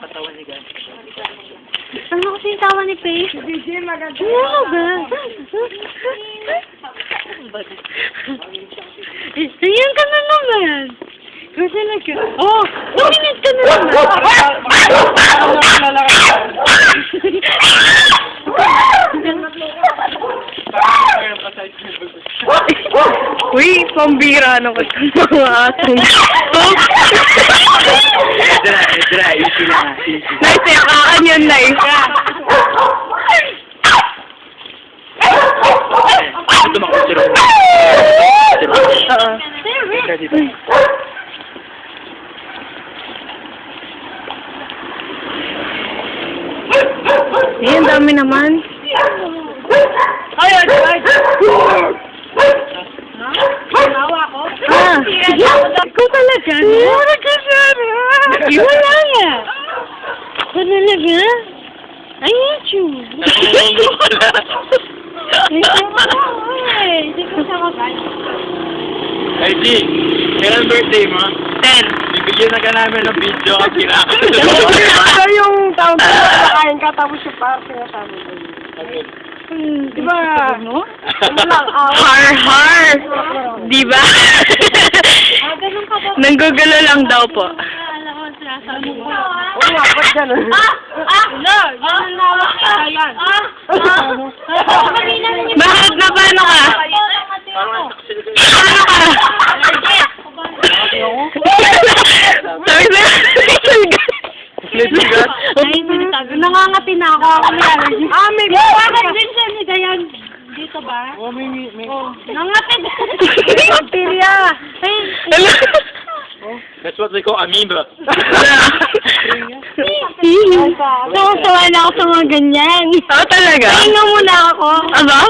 katawan ni Gan. Ano kasi yung tawa ni Paige? Hindi, maganda. Ano ba? Ayan ka na naman. Kasi like, oh, tumingin ka na Uy, pambira na ko sa mga atong. Dra, easy na. Nice, yakaan yun, nice. Ito makasiro. Oo. Dito. Eh, ang dami naman. Ay! Nawa ko? Ah, ikaw talaga? Wala ka sana. Wala nga. Talaga? I hate you. Hindi ko siya kakain. Ay, G, kailan birthday mo? 10. Bibigyan na ka namin ng video at kinakain. Ano yung taon ko nakain ka tapos yung party na sabi mo? Diba? Har. Diba? Ganun ka ba? Nanggugulo lang daw po. Alam mo, sinasabi mo. Oo nga, ba't gano'n? Ganun nawa ka. Ayan. Bakit na paano ka? Paano ka? Sabi na, Ay, sinasabi. Nangangati na ako. May allergy. May bakit din siya ni Dayan? Dito ba? Oh, may... Nangangati. Bacteria. Ay, That's what they call amoeba. Nasawa na ako sa mga ganyan. Oo, talaga? Pahinga muna ako. Aba?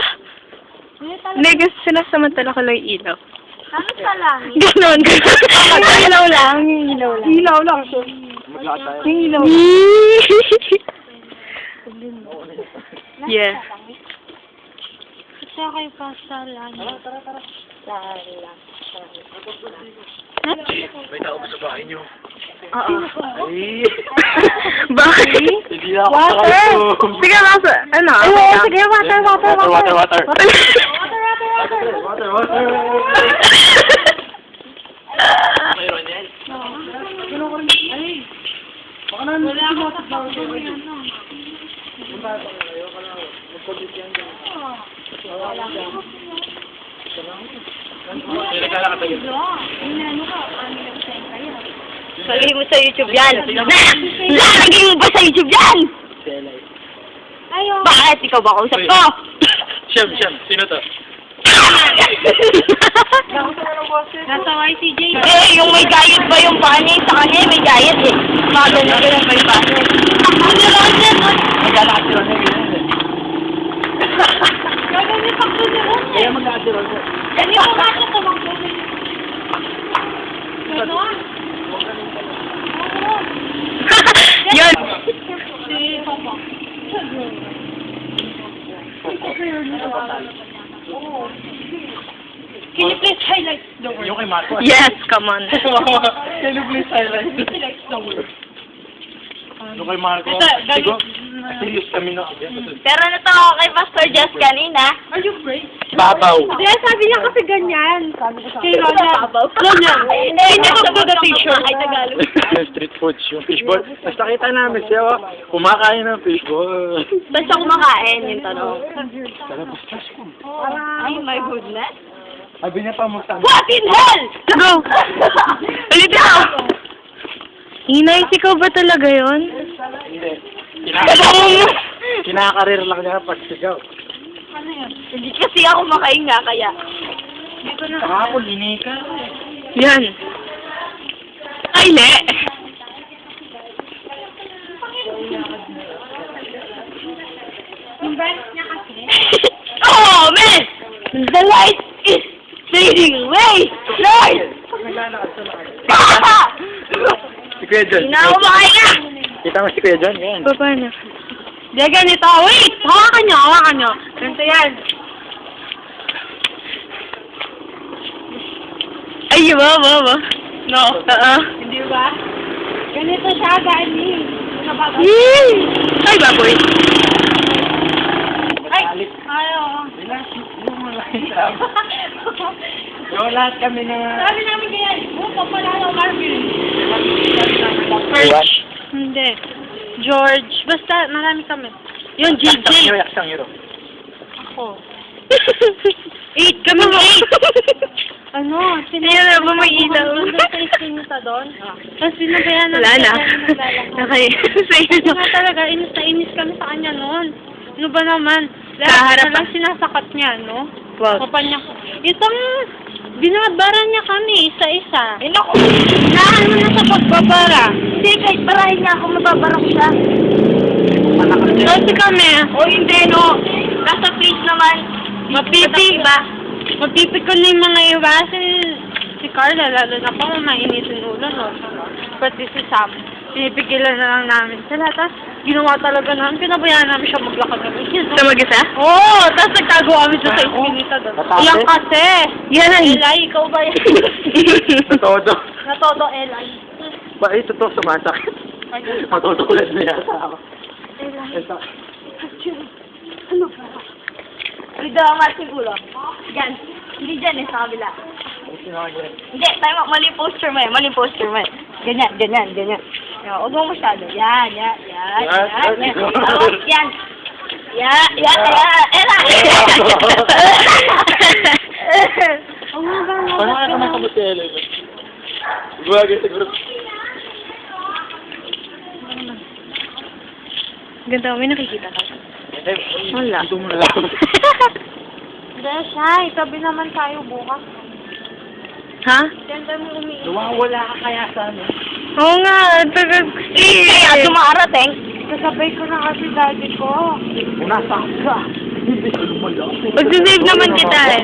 Hindi, kasi sinasamantala ko lang yung ilaw. Ano pala? Ganon. Yung ilaw lang. Yung ilaw lang. Ilaw lang siya. Maglakad tayo. Yung ilaw. Yes. Kasi kayo pa sa langit. Tara. May tao ba sa bahay niyo? Oo. Ay! Bakit? Hindi na ako Water! sakayo. Sige, nasa, ano? Oo, sige, water. Water. Mayroon yan. Wala ako sa pagkakas. May naglalakad tayo. Lagay mo sa YouTube yan. Lagay mo ba sa YouTube yan? Ayaw. Bakit? Ikaw ba kausap ko? Siyam. Sino to? Nasa YCJ. Eh, yung may gayet ba yung pani? Sa kanya may gayet eh. Magano ka yung may pani. Maglalakad si Ronel. Gaganit ako si Ron. Kaya maglalakad si Ronel. Hindi ko nga ito tumangko. Ganon? Yun. Si Papa. Can you please highlight the word? Yung kay Marco. Yes, come on. Can you please highlight? Highlight the word. Yung kay Marco. Ito, Sigo. Serious kami na. Pero nato ako kay Pastor Jess kanina. Are you brave? Babaw. Hindi, sabi niya kasi ganyan. Kay Ronald. Ganyan. Hindi ko po the picture. Ay, Tagalog. Yung street foods, yung fishball. Basta kita namin siya, kumakain ng fishball. Basta kumakain yung tanong. Talabas ko. Ay, my goodness. Sabi niya pa magtama. What in hell? Go! Ulit ako! Inay, ikaw ba talaga yun? Hindi. Kinakarir lang niya pag sigaw. Hindi kasi ako makainga, kaya. Saka ako, linika. Yan. Ay, ne! Yung branch niya kasi. Oh, man! The light is fading away! Lord! Si Kuya John. Hindi na ako makainga! Kita mo si Kuya John? Yan. Baba na. Hindi, ganito. Wait! Hawakan nyo. Ganito yan. Ay, ba? No. Hindi ba? Ganito siya, gani. Ay, baboy. Ay, ayaw. So, lahat kami na... Sabi namin ganyan, papalala ko Marvin. What? Hindi. George. Basta, marami kami. Yung JJ. Yaksang euro. Ako. 8 kami, 8. Ano? Ayun na ba may ilaw? Nandun sa iskinita doon. Tapos sinabayan na. Wala na. Okay. Kasi nga talaga, inis na inis kami sa kanya noon. Ano ba naman? Lahat Kaharap na lang sinasakat niya, no? Wow. Kapal niya. Isang, binabaran niya kami, isa-isa. Ay, naku. Nahan mo na sa pagbabara. Hindi, kahit barahin niya ako, mababara ko siya. Kasi kami, O hindi, no. Nasa face naman. mapipig ko na yung mga iba. Si Carla, lalo na pa mainit yung ulo, no? Pati si Sam. Pinipigilan na lang namin sila. Tapos, ginawa talaga namin. Pinabayaan namin siya maglakad namin. Sa mag-isa? Oo! Tapos nagtago kami doon sa iskinita doon. Natate? Yan kasi! Yan. Eli, ikaw ba yan? Todo. Natodo, Eli. Ba, eh, totoo sumasakit. Matutulad na yata ako. Ito. Ano ba? Dito ang siguro. Diyan. Hindi dyan eh, sa kabila. Hindi, tayo mali poster mo eh. Mali poster mo eh. Ganyan, ganyan, ganyan. Yan, huwag mo masyado. Yan, yan, yan, yan. Yan. Tapos, yan. Yan, yan, yan. Era! Oo nga ba? Paano kaya naman sa butel? Gumagay siguro. Ganda, may nakikita ka. Wala. Ito mo na lang. Hindi, Shai. Tabi naman tayo bukas. Ha? Ganda mo umiinom. Lumawala ka kaya sa ano? Oo nga, tagag... Kaya dumarating. Kasabay ko na kasi daddy ko. Unasaan ka? Hindi ka lumala. Magsisave naman kita eh.